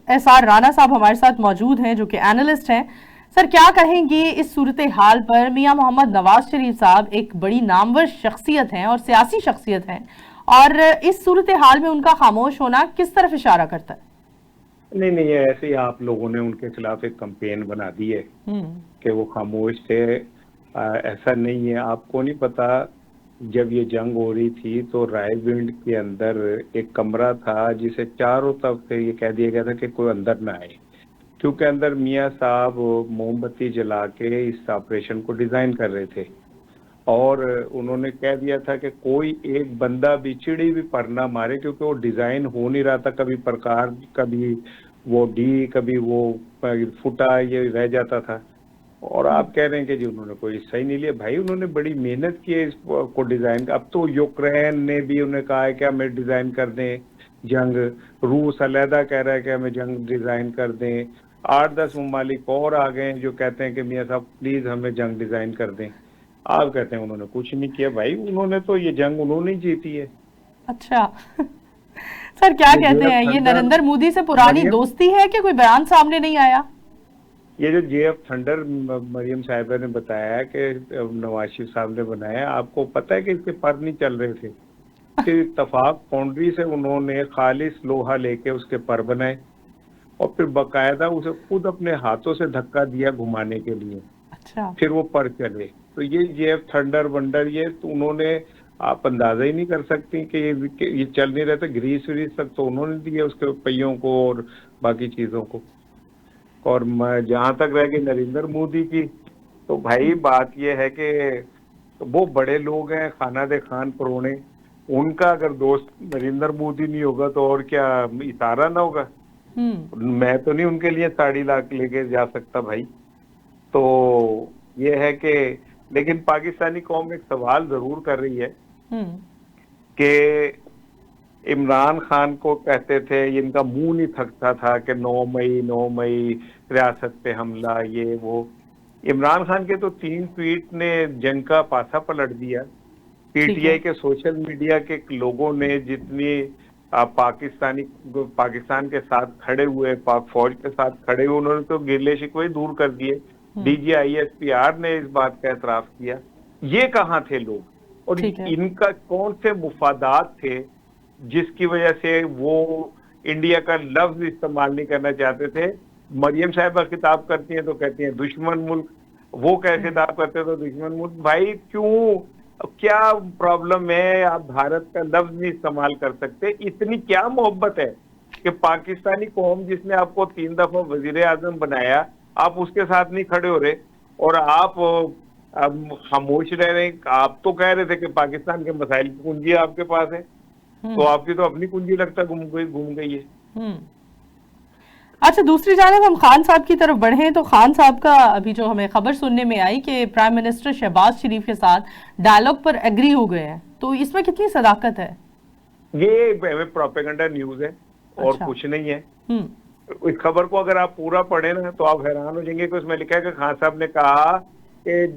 SR Rana साहब हमारे साथ मौजूद हैं, जो कि एनालिस्ट हैं। सर, क्या कहेंगे इस सूरत हाल पर? मियां मोहम्मद नवाज शरीफ साहब एक बड़ी नामवर शख्सियत हैं और सियासी शख्सियत हैं, और इस सूरत हाल में उनका खामोश होना किस तरफ इशारा करता है? नहीं नहीं, ये ऐसे ही आप लोगों ने उनके खिलाफ एक कैंपेन बना दी है कि वो खामोश थे। ऐसा नहीं है, आपको नहीं पता। जब ये जंग हो रही थी तो रायविंड के अंदर एक कमरा था जिसे चारों तरफ से ये कह दिया गया था कि कोई अंदर ना आए, क्योंकि अंदर मियाँ साहब मोमबत्ती जला के इस ऑपरेशन को डिजाइन कर रहे थे। और उन्होंने कह दिया था कि कोई एक बंदा भी चिड़ी भी पर ना मारे, क्योंकि वो डिजाइन हो नहीं रहा था। कभी प्रकार, कभी वो डी, कभी वो फुटा, ये रह जाता था। और आप कह रहे हैं कि जी उन्होंने कोई हिस्सा ही नहीं लिया। भाई, उन्होंने बड़ी मेहनत की है इसको डिजाइन। अब तो यूक्रेन ने भी उन्हें कहा है कि हमें डिजाइन कर दें जंग। रूस अलहदा कह रहा है कि हमें जंग डिजाइन कर दें। 8-10 ममालिक और आ गए हैं जो कहते हैं कि मियाँ साहब प्लीज हमें जंग डिजाइन कर दें। आप कहते हैं उन्होंने कुछ नहीं किया। भाई, उन्होंने तो ये जंग उन्होंने ही जीती है। अच्छा। सर, क्या ये कहते जेएफ हैं, ये थंडर, नरेंद्र मोदी से पुरानी मरियम, दोस्ती है कि कोई बयान सामने नहीं आया? ये जो जेएफ थंडर मरियम साहिबा ने बताया कि नवाज शरीफ साहब ने बनाया, आपको पता है कि इसके पर नहीं चल रहे थे कि इत्तफाक फाउंड्री से उन्होंने खालिस लोहा लेके उसके पर बनाए और फिर बकायदा उसे खुद अपने हाथों से धक्का दिया घुमाने के लिए, अच्छा। फिर वो पर चले। तो ये जेएफ थंडर वंडर, ये तो उन्होंने, आप अंदाजा ही नहीं कर सकती कि ये चल नहीं रहता। ग्रीस व्रीस तक तो उन्होंने दिया उसके पहियों को और बाकी चीजों को। और जहां तक रह गई नरेंद्र मोदी की, तो भाई बात ये है कि वो बड़े लोग हैं, खाना दे खान परोने। उनका अगर दोस्त नरेंद्र मोदी नहीं होगा तो और क्या इशारा ना होगा। मैं तो नहीं उनके लिए साड़ी लाख लेके जा सकता भाई। तो ये है कि, लेकिन पाकिस्तानी कौम एक सवाल जरूर कर रही है कि इमरान खान को कहते थे, इनका मुंह नहीं थकता था कि 9 मई रियासत पे हमला, ये वो। इमरान खान के तो 3 ट्वीट ने जंग का पासा पलट दिया। ठीक है। पीटीआई के सोशल मीडिया के लोगों ने जितनी पाकिस्तान के साथ खड़े हुए, पाक फौज के साथ खड़े हुए, उन्होंने तो गिले शिकवे दूर कर दिए। डीजीआईएसपीआर ने इस बात का एतराफ किया। ये कहाँ थे लोग? और ठीक है। इनका कौन से मुफादात थे जिसकी वजह से वो इंडिया का लफ्ज इस्तेमाल नहीं करना चाहते थे? मरियम साहिबा खिताब करती हैं तो कहती हैं दुश्मन मुल्क, वो क्या खिताब करते तो दुश्मन मुल्क। भाई क्यों, क्या प्रॉब्लम है? आप भारत का लफ्ज नहीं इस्तेमाल कर सकते? इतनी क्या मोहब्बत है कि पाकिस्तानी कौम जिसने आपको 3 दफा वजीर आजम बनाया, आप उसके साथ नहीं खड़े हो रहे और आप खामोश रह रहे हैं। आप तो कह रहे थे कि पाकिस्तान के मसाइल की कुंजी आपके पास है, तो आपकी तो अपनी कुंजी लगता घूम गई है। अच्छा, दूसरी जानब हम खान साहब की तरफ बढ़े तो खान साहब का अभी जो हमें खबर सुनने में आई कि प्राइम मिनिस्टर शहबाज शरीफ के साथ डायलॉग पर एग्री हो गए हैं, तो इसमें कितनी सदाकत है? ये प्रोपेगेंडा न्यूज है और अच्छा। कुछ नहीं है। इस खबर को अगर आप पूरा पढ़े ना तो आप हैरान हो जाएंगे कि उसमें लिखा है कि खान साहब ने कहा कि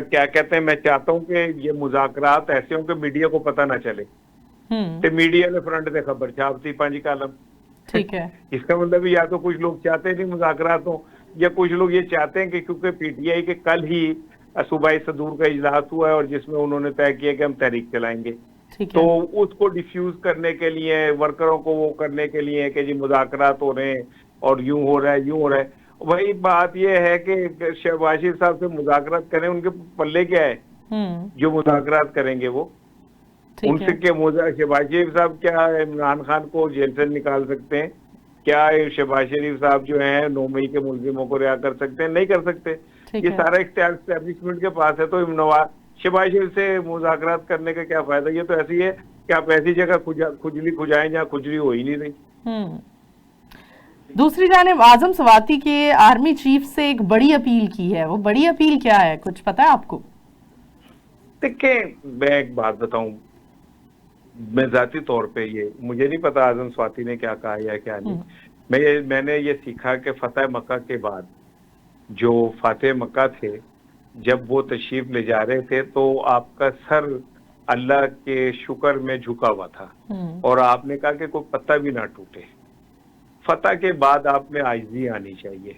क्या कहते हैं, मैं चाहता हूं कि ये मुज़ाकरात ऐसे हों कि मीडिया को पता ना चले। तो मीडिया ने फ्रंट से खबर छापती 5 कॉलम। ठीक है। इसका मतलब या तो कुछ लोग चाहते नहीं मुज़ाकरात हो, या कुछ लोग ये चाहते हैं कि क्योंकि पीटीआई के कल ही सूबाई सदूर का इजलास हुआ है और जिसमें उन्होंने तय किया कि हम तहरीक चलाएंगे, तो उसको डिफ्यूज करने के लिए, वर्करों को वो करने के लिए कि जी मुज़ाकरात हो रहे हैं और यूं हो रहा है यूं हो रहा है। वही बात ये है कि शहबाज शरीफ साहब से मुज़ाकरात करें, उनके पल्ले क्या है जो मुज़ाकरात करेंगे वो? उनसे क्या शहबाज शरीफ साहब क्या इमरान खान को जेल से निकाल सकते हैं? क्या शहबाज शरीफ साहब जो हैं 9 मई के मुलजिमों को रिहा कर सकते हैं? नहीं कर सकते। ये सारा एस्टैब्लिशमेंट के पास है। तो शहबाज शरीफ से मुज़ाकरात करने का क्या फायदा? ये तो ऐसी है कि आप ऐसी जगह खुजली खुजाएं जहाँ खुजली हो ही नहीं रही। दूसरी जानिब आजम सवाती के आर्मी चीफ से एक बड़ी अपील की है, वो बड़ी अपील क्या है, कुछ पता है आपको? देखिए, मैं एक बात बताऊं, मैं जाती तौर पे ये मुझे नहीं पता आजम स्वाति ने क्या कहा या क्या नहीं। मैंने ये सीखा कि फतेह मक्का के बाद जो फातेह मक्का थे, जब वो तशरीफ ले जा रहे थे तो आपका सर अल्लाह के शुक्र में झुका हुआ था और आपने कहा कि कोई पत्ता भी ना टूटे। फतह के बाद आप में आजिज़ी आनी चाहिए,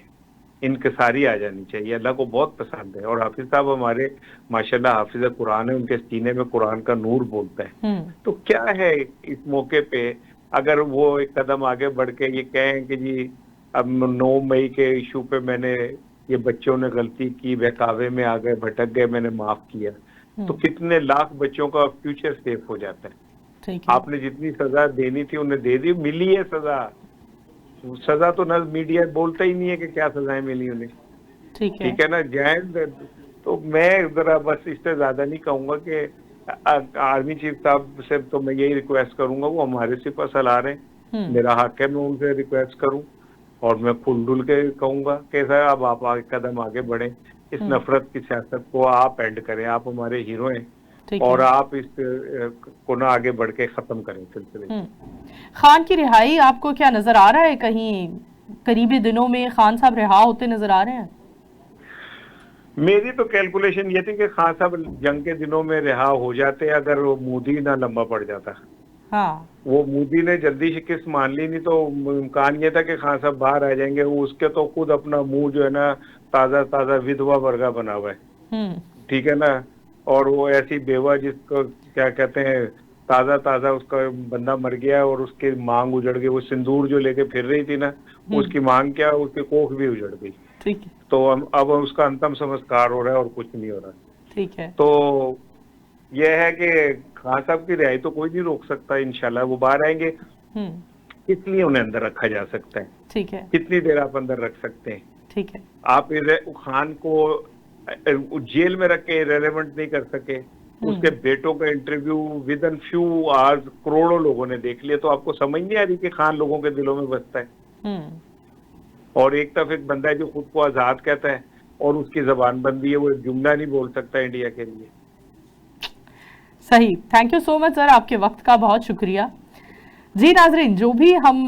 इनकिसारी आ जानी चाहिए। अल्लाह को बहुत पसंद है। और हाफिज साहब हमारे माशाल्लाह हाफिज कुरान है, उनके सीने में कुरान का नूर बोलता है। तो क्या है इस मौके पे अगर वो एक कदम आगे बढ़ के ये कहें कि जी अब 9 मई के इशू पे मैंने, ये बच्चों ने गलती की, बहकावे में आ गए, भटक गए, मैंने माफ किया, तो कितने लाख बच्चों का फ्यूचर सेफ हो जाता है। आपने जितनी सजा देनी थी उन्हें दे दी, मिली है सजा। सजा तो ना मीडिया बोलता ही नहीं है कि क्या सजाएं मिली उन्हें। ठीक है ना जैन। तो मैं जरा बस इससे ज्यादा नहीं कहूंगा कि आर्मी चीफ साहब से तो मैं यही रिक्वेस्ट करूंगा, वो हमारे सिपा सलार हैं, मेरा हक है मैं उनसे रिक्वेस्ट करूं और मैं फुल डुल के कहूंगा कि सर अब आप कदम आगे बढ़े, इस नफरत की सियासत को आप एंड करें, आप हमारे हीरो हैं और आप इस को ना आगे बढ़ के खत्म करें सिलसिले। खान की रिहाई आपको क्या नजर आ रहा है, कहीं करीबी दिनों में खान साहब रिहा होते नजर आ रहे हैं? मेरी तो कैलकुलेशन ये थी कि खान साहब जंग के दिनों में रिहा हो जाते अगर वो मोदी ना लंबा पड़ जाता। हाँ। वो मोदी ने जल्दी शिकस्त मान ली, नहीं तो इम्कान ये था कि खान साहब बाहर आ जाएंगे। वो उसके तो खुद अपना मुंह जो है ना ताजा ताजा विधवा वर्गा बना हुआ है, ठीक है ना। और वो ऐसी बेवा जिसको क्या कहते हैं ताजा ताजा उसका बंदा मर गया और उसकी मांग उजड़ गई। वो सिंदूर जो लेके फिर रही थी ना, उसकी मांग क्या, उसकी कोख भी उजड़ गई। ठीक है। तो अब उसका अंतिम संस्कार हो रहा है और कुछ नहीं हो रहा। ठीक है। तो यह है कि खान साहब की रिहाई तो कोई नहीं रोक सकता, इंशाल्लाह वो बाहर आएंगे। इसलिए उन्हें अंदर रखा जा सकता है। ठीक है। कितनी देर आप अंदर रख सकते हैं? ठीक है। आप खान को जेल में रख के इरेलेवेंट नहीं कर सके। उसके बेटों का interview with in few hours करोड़ों लोगों ने देख लिया। तो आपको समझ नहीं आ रही कि खान लोगों के दिलों में बसता है। और एक तरफ एक बंदा है जो खुद को आजाद कहता है और उसकी जबान बंदी है, वो एक जुमला नहीं बोल सकता इंडिया के लिए। सही। Thank you so much sir, आपके वक्त का बहुत शुक्रिया। जी नाजरीन, जो भी हम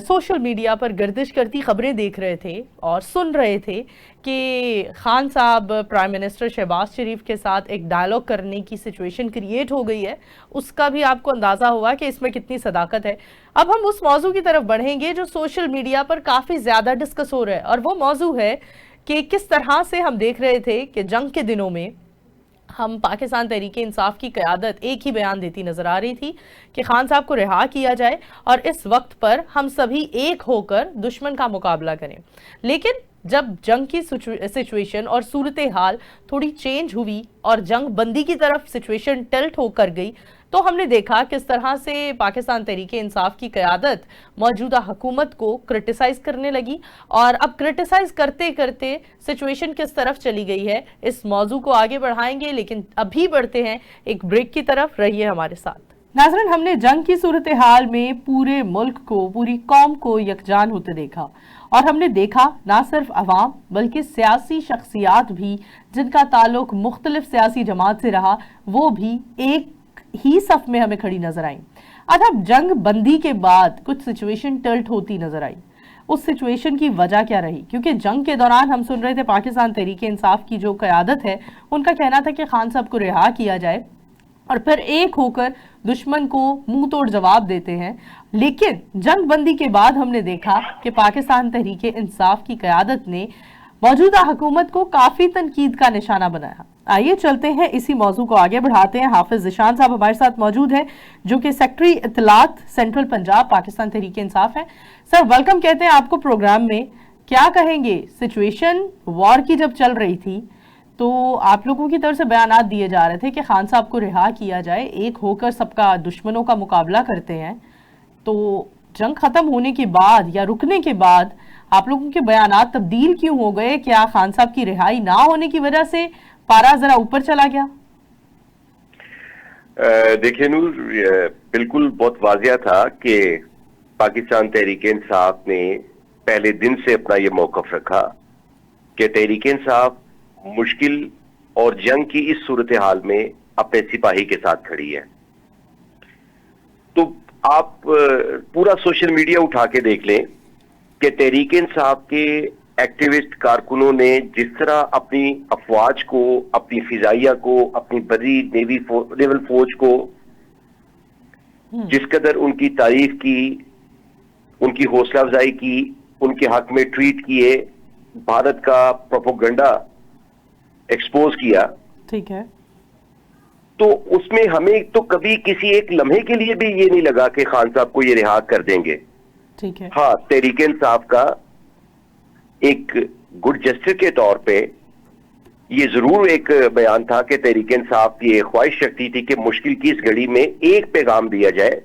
सोशल मीडिया पर गर्दिश करती खबरें देख रहे थे और सुन रहे थे कि खान साहब प्राइम मिनिस्टर शहबाज शरीफ के साथ एक डायलॉग करने की सिचुएशन क्रिएट हो गई है, उसका भी आपको अंदाज़ा हुआ कि इसमें कितनी सदाकत है। अब हम उस मौजू की तरफ बढ़ेंगे जो सोशल मीडिया पर काफ़ी ज़्यादा डिस्कस हो रहा है, और वो मौजू है कि किस तरह से हम देख रहे थे कि जंग के दिनों में हम पाकिस्तान तहरीक इंसाफ की क़यादत एक ही बयान देती नजर आ रही थी कि खान साहब को रिहा किया जाए और इस वक्त पर हम सभी एक होकर दुश्मन का मुकाबला करें। लेकिन जब जंग की सिचुएशन और सूरत हाल थोड़ी चेंज हुई और जंग बंदी की तरफ सिचुएशन टिल्ट होकर गई, तो हमने देखा किस तरह से पाकिस्तान तहरीक इंसाफ की क़यादत मौजूदा हुकूमत को क्रिटिसाइज करने लगी, और अब क्रिटिसाइज करते करते सिचुएशन किस तरफ चली गई है, इस मौजू को आगे बढ़ाएंगे। लेकिन अभी बढ़ते हैं एक ब्रेक की तरफ, रहिए हमारे साथ। नाज़रीन, हमने जंग की सूरत हाल में पूरे मुल्क को, पूरी कौम को यकजान होते देखा, और हमने देखा ना सिर्फ अवाम बल्कि सियासी शख्सियात भी जिनका ताल्लुक मुख्तलिफ सियासी जमात से रहा, वो भी एक ही सफ में हमें खड़ी नजर आई। अब जंग बंदी के बाद कुछ सिचुएशन टल्ट होती नजर आई। उस सिचुएशन की वजह क्या रही? क्योंकि जंग के दौरान हम सुन रहे थे पाकिस्तान तहरीक इंसाफ की जो क़यादत है, उनका कहना था कि खान साहब को रिहा किया जाए और फिर एक होकर दुश्मन को मुंह तोड़ जवाब देते हैं। लेकिन जंग बंदी के बाद हमने देखा कि पाकिस्तान तहरीक इंसाफ की क़यादत ने मौजूदा हुकूमत को काफी तनकीद का निशाना बनाया। आइए चलते हैं, इसी मौजू को आगे बढ़ाते हैं। हाफिज ज़िशान साहब हमारे साथ मौजूद हैं, जो कि सेक्रेटरी इत्तलात सेंट्रल पंजाब पाकिस्तान तहरीक इंसाफ है। सर वेलकम कहते हैं आपको प्रोग्राम में। क्या कहेंगे, सिचुएशन वॉर की जब चल रही थी तो आप लोगों की तरफ से बयानात दिए जा रहे थे कि खान साहब को रिहा किया जाए, एक होकर सबका दुश्मनों का मुकाबला करते हैं। तो जंग खत्म होने के बाद या रुकने के बाद आप लोगों के बयानात तब्दील क्यों हो गए? क्या खान साहब की रिहाई ना होने की वजह से पारा जरा ऊपर चला गया? देखिए नूर, बिल्कुल बहुत वाजिया था कि पाकिस्तान तहरीक इंसाफ ने पहले दिन से अपना ये मौकफ रखा कि तहरीक इंसाफ मुश्किल और जंग की इस सूरत हाल में अपने सिपाही के साथ खड़ी है। तो आप पूरा सोशल मीडिया उठा के देख लें कि तहरीक इंसाफ के एक्टिविस्ट कारकुनों ने जिस तरह अपनी अफवाज को, अपनी फिजाइया को, अपनी बड़ी नेवल फौज को जिस कदर उनकी तारीफ की, उनकी हौसला अफजाई की, उनके हक में ट्वीट किए, भारत का प्रोपेगेंडा एक्सपोज किया। ठीक है। तो उसमें हमें तो कभी किसी एक लम्हे के लिए भी ये नहीं लगा कि खान साहब को ये रिहा कर देंगे। ठीक है। हाँ, तहरीक इंसाफ का एक गुड जस्टिस के तौर पे ये जरूर एक बयान था कि तहरीक इंसाफ की एक ख्वाहिश रखती थी कि मुश्किल की इस घड़ी में एक पैगाम दिया जाए,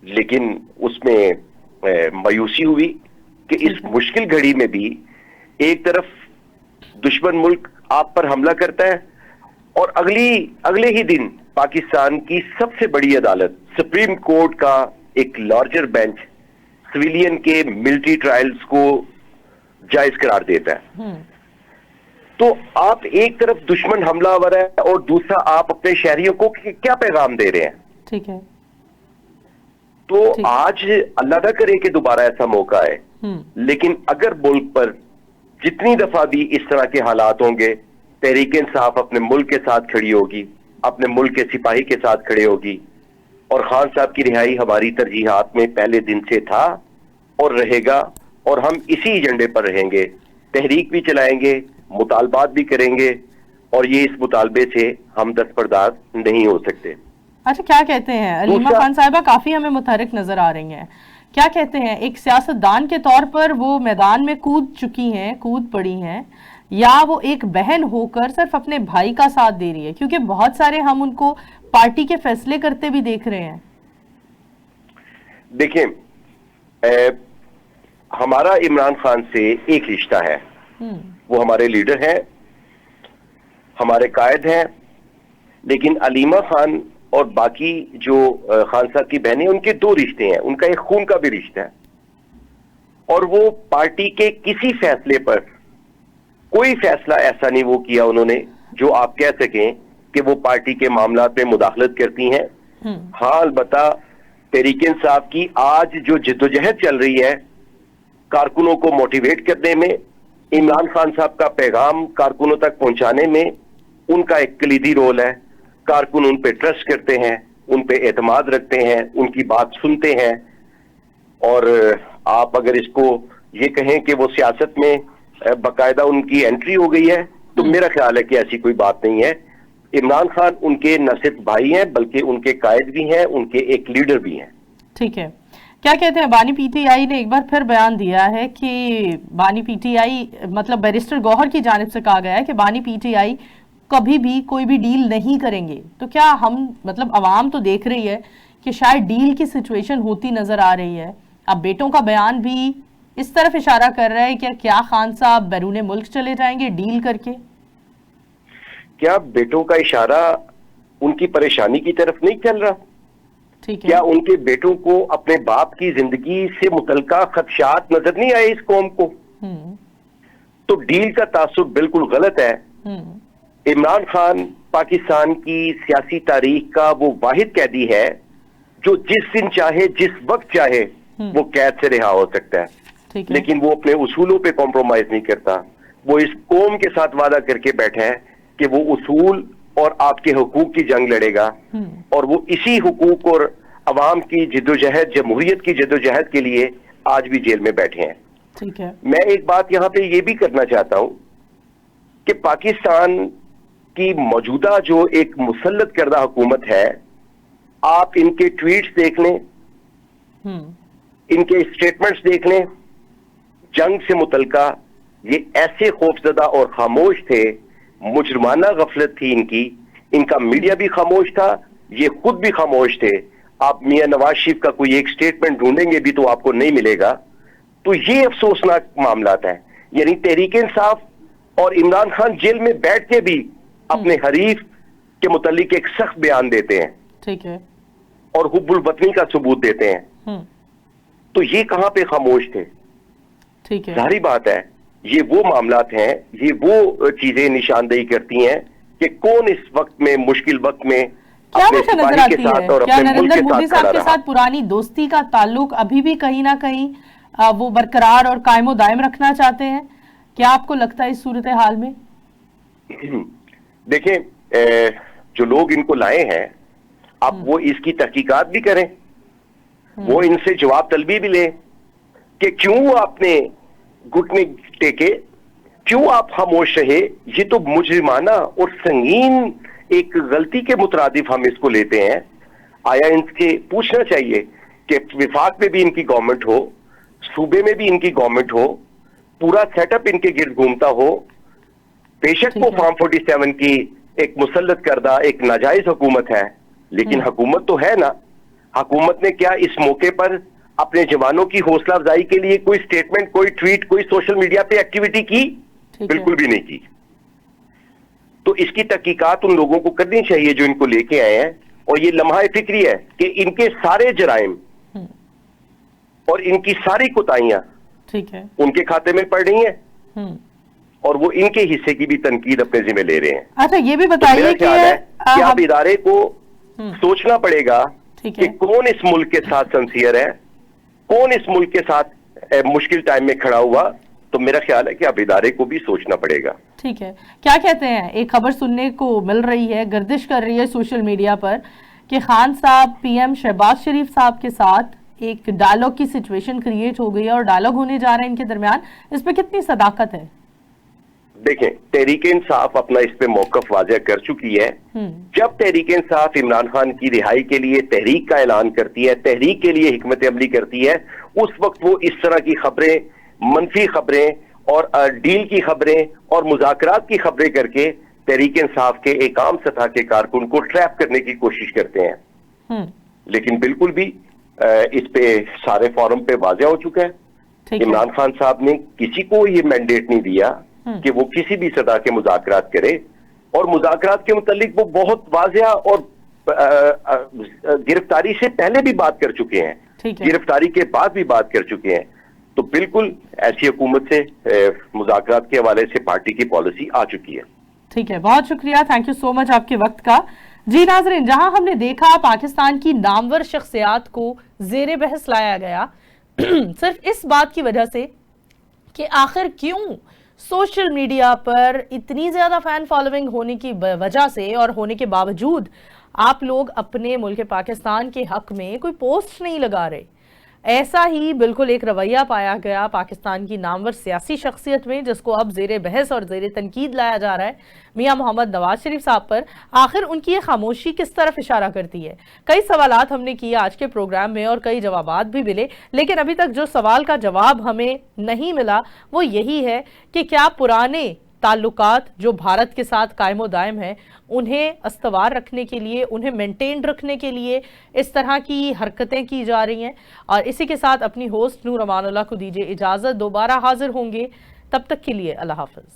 लेकिन उसमें मायूसी हुई कि इस मुश्किल घड़ी में भी एक तरफ दुश्मन मुल्क आप पर हमला करता है और अगले ही दिन पाकिस्तान की सबसे बड़ी अदालत सुप्रीम कोर्ट का एक लार्जर बेंच सिविलियन के मिलिट्री ट्रायल्स को जायज करार देता है। तो आप एक तरफ दुश्मन हमलावर है और दूसरा आप अपने शहरियों को क्या पैगाम दे रहे हैं। ठीक है। तो आज अल्लाह ना करे कि दोबारा ऐसा मौका आए, लेकिन अगर मुल्क पर जितनी दफा भी इस तरह के हालात होंगे, तहरीक इंसाफ अपने मुल्क के साथ खड़ी होगी, अपने मुल्क के सिपाही के साथ खड़े होगी और खान साहब की रिहाई हमारी तरजीहात में पहले दिन से था और रहेगा और हम इसी एजेंडे पर रहेंगे, तहरीक भी चलाएंगे, मुतालबात भी करेंगे और ये इस मुतालबे से हम दस्तबरदार नहीं हो सकते। अच्छा, क्या कहते हैं अलीमा खान साहिबा, काफी हमें मुतहरिक नजर आ रही हैं, क्या कहते हैं एक सियासतदान के तौर पर वो मैदान में कूद चुकी हैं, कूद पड़ी हैं, या वो एक बहन होकर सिर्फ अपने भाई का साथ दे रही है? क्योंकि बहुत सारे हम उनको पार्टी के फैसले करते भी देख रहे हैं। देखिए, हमारा इमरान खान से एक रिश्ता है, वो हमारे लीडर हैं, हमारे कायद हैं, लेकिन अलीमा खान और बाकी जो खान साहब की बहनें, उनके दो रिश्ते हैं, उनका एक खून का भी रिश्ता है और वो पार्टी के किसी फैसले पर कोई फैसला ऐसा नहीं वो किया उन्होंने जो आप कह सकें कि वो पार्टी के मामलात में मुदाखलत करती हैं। हाँ, अलबत्ता तहरीक इंसाफ की आज जो जिद्दोजहद चल रही है कारकुनों को मोटिवेट करने में, इमरान खान साहब का पैगाम कारकुनों तक पहुंचाने में उनका एक कलीदी रोल है। कारकुन उन पे ट्रस्ट करते हैं, उन पे एतमाद रखते हैं, उनकी बात सुनते हैं और आप अगर इसको ये कहें कि वो सियासत में बाकायदा उनकी एंट्री हो गई है तो मेरा ख्याल है कि ऐसी कोई बात नहीं है। इमरान खान उनके न सिर्फ भाई हैं बल्कि उनके कायद भी हैं, उनके एक लीडर भी हैं। ठीक है। क्या कहते हैं, बानी पीटीआई ने एक बार फिर बयान दिया है कि बानी पीटीआई मतलब बैरिस्टर गौहर की जानिब से कहा गया है कि बानी पीटीआई कभी भी कोई भी डील नहीं करेंगे। तो क्या हम मतलब अवाम तो देख रही है कि शायद डील की सिचुएशन होती नजर आ रही है। अब बेटों का बयान भी इस तरफ इशारा कर रहा है कि क्या खान साहब बैरून मुल्क चले जाएंगे डील करके? क्या बेटों का इशारा उनकी परेशानी की तरफ नहीं चल रहा? ठीक है। क्या उनके बेटों को अपने बाप की जिंदगी से मुतल्लिका खदशात नजर नहीं आए इस कौम को? तो डील का तासुब बिल्कुल गलत है। इमरान खान पाकिस्तान की सियासी तारीख का वो वाहिद कैदी है जो जिस दिन चाहे जिस वक्त चाहे वो कैद से रिहा हो सकता है, लेकिन वो अपने उसूलों पे कॉम्प्रोमाइज नहीं करता। वो इस कौम के साथ वादा करके बैठा है कि वो उसूल और आपके हुकूक की जंग लड़ेगा और वो इसी हुकूक और अवाम की जिद्दोजहद, जमहूरियत की जिद्दोजहद के लिए आज भी जेल में बैठे हैं। ठीक है। मैं एक बात यहाँ पे ये भी करना चाहता हूं कि पाकिस्तान की मौजूदा जो एक मुसल्लत करदा हुकूमत है, आप इनके ट्वीट्स देख लें, इनके स्टेटमेंट्स देख लें, जंग से मुतल्लिका ये ऐसे खौफजदा और खामोश थे, मुजरमाना गफलत थी इनकी, इनका मीडिया भी खामोश था, ये खुद भी खामोश थे। आप मियां नवाज शरीफ का कोई एक स्टेटमेंट ढूंढेंगे भी तो आपको नहीं मिलेगा। तो ये अफसोसनाक मामलात है। यानी तहरीक इंसाफ और इमरान खान जेल में बैठ के भी अपने हरीफ के मुतालिक एक सख्त बयान देते हैं। ठीक है। और हुब्बुल वतनी का सबूत देते हैं। तो ये कहां पे खामोश थे? ठीक है। जाहिर बात है ये वो मामलात हैं, ये वो चीजें निशानदेही करती हैं कि कौन इस वक्त में, मुश्किल वक्त में क्या अपने वजह नजर सिपाही आती के साथ है? और क्या अपने मुल्क नरेंद्र के मोदी साथ साहब खड़ा के रहा। साथ पुरानी दोस्ती का ताल्लुक अभी भी कहीं ना कहीं वो बरकरार और कायमो दायम रखना चाहते हैं? क्या आपको लगता है इस सूरत हाल में? देखें, जो लोग इनको लाए हैं, आप वो इसकी तहकीकात भी करें। वो इनसे जवाब तलबी भी ले कि क्यों आपने घुटने टेके, क्यों आप खामोश रहे। ये तो मुजरिमाना और संगीन एक गलती के मुतरादिफ हम इसको लेते हैं। आया इनके पूछना चाहिए कि विफाक में भी इनकी गवर्नमेंट हो, सूबे में भी इनकी गवर्नमेंट हो, पूरा सेटअप इनके गिर्द घूमता हो, बेशक वो फॉर्म 47 की एक मुसल्लत करदा एक नाजायज हुकूमत है, लेकिन हुकूमत तो है ना। हुकूमत ने क्या इस मौके पर अपने जवानों की हौसला अफजाई के लिए कोई स्टेटमेंट, कोई ट्वीट, कोई सोशल मीडिया पे एक्टिविटी की? बिल्कुल भी नहीं की। तो इसकी तहकीकात उन लोगों को करनी चाहिए जो इनको लेके आए हैं। और ये लम्हा फिक्री है कि इनके सारे जराइम और इनकी सारी कुताहियां ठीक है उनके खाते में पड़ रही हैं और वो इनके हिस्से की भी तनकीद अपने जिम्मे ले रहे हैं। अच्छा, ये भी बताइए मेरा ख्याल है कि आप इदारे को सोचना पड़ेगा कि कौन इस मुल्क के साथ सिंसियर है, कौन इस मुल्क के साथ मुश्किल टाइम में खड़ा हुआ। तो मेरा ख्याल है कि अब इदारे को भी सोचना पड़ेगा। ठीक है, क्या कहते हैं, एक खबर सुनने को मिल रही है, गर्दिश कर रही है सोशल मीडिया पर कि खान साहब पीएम शहबाज शरीफ साहब के साथ एक डायलॉग की सिचुएशन क्रिएट हो गई है और डायलॉग होने जा रहे हैं इनके दरमियान। इस पे कितनी सदाकत है? देखें, तहरीक इंसाफ अपना इस पे मौकफ वाज़ेह कर चुकी है। जब तहरीक इंसाफ इमरान खान की रिहाई के लिए तहरीक का ऐलान करती है, तहरीक के लिए हिकमत अमली करती है, उस वक्त वो इस तरह की खबरें, मनफी खबरें और डील की खबरें और मुज़ाकरात की खबरें करके तहरीक इंसाफ के एक आम सतह के कारकुन को ट्रैप करने की कोशिश करते हैं। लेकिन बिल्कुल भी इस पे सारे फॉरम पे वाज़ेह हो चुका है। इमरान खान साहब ने किसी को ये मैंडेट नहीं दिया कि वो किसी भी सतह के मुज़ाकरात करे, और मुज़ाकरात के मुतालिक वो बहुत वाज़ेह और गिरफ्तारी से पहले भी बात कर चुके हैं, गिरफ्तारी के बाद भी बात कर चुके हैं। तो बिल्कुल ऐसी हुकूमत से मुज़ाकरात के हवाले से पार्टी की पॉलिसी आ चुकी है। ठीक है, बहुत शुक्रिया, थैंक यू सो मच आपके वक्त का। जी नाज़रीन, जहां हमने देखा पाकिस्तान की नामवर शख्सियात को ज़ेरे बहस लाया गया सिर्फ इस बात की वजह से कि आखिर क्यों सोशल मीडिया पर इतनी ज्यादा फैन फॉलोइंग होने की वजह से और होने के बावजूद आप लोग अपने मुल्क पाकिस्तान के हक में कोई पोस्ट नहीं लगा रहे। ऐसा ही बिल्कुल एक रवैया पाया गया पाकिस्तान की नामवर सियासी शख्सियत में, जिसको अब ज़ेरे बहस और ज़ेरे तनकीद लाया जा रहा है मियां मोहम्मद नवाज शरीफ साहब पर। आखिर उनकी ये खामोशी किस तरफ इशारा करती है? कई सवालात हमने किए आज के प्रोग्राम में और कई जवाबात भी मिले, लेकिन अभी तक जो सवाल का जवाब हमें नहीं मिला वो यही है कि क्या पुराने ताल्लुकात जो भारत के साथ कायमो दायम है उन्हें अस्तवार रखने के लिए, उन्हें मेंटेन रखने के लिए इस तरह की हरकतें की जा रही हैं। और इसी के साथ अपनी होस्ट नूर अमानुल्लाह को दीजिए इजाज़त, दोबारा हाजिर होंगे, तब तक के लिए अल्लाह हाफ़िज़।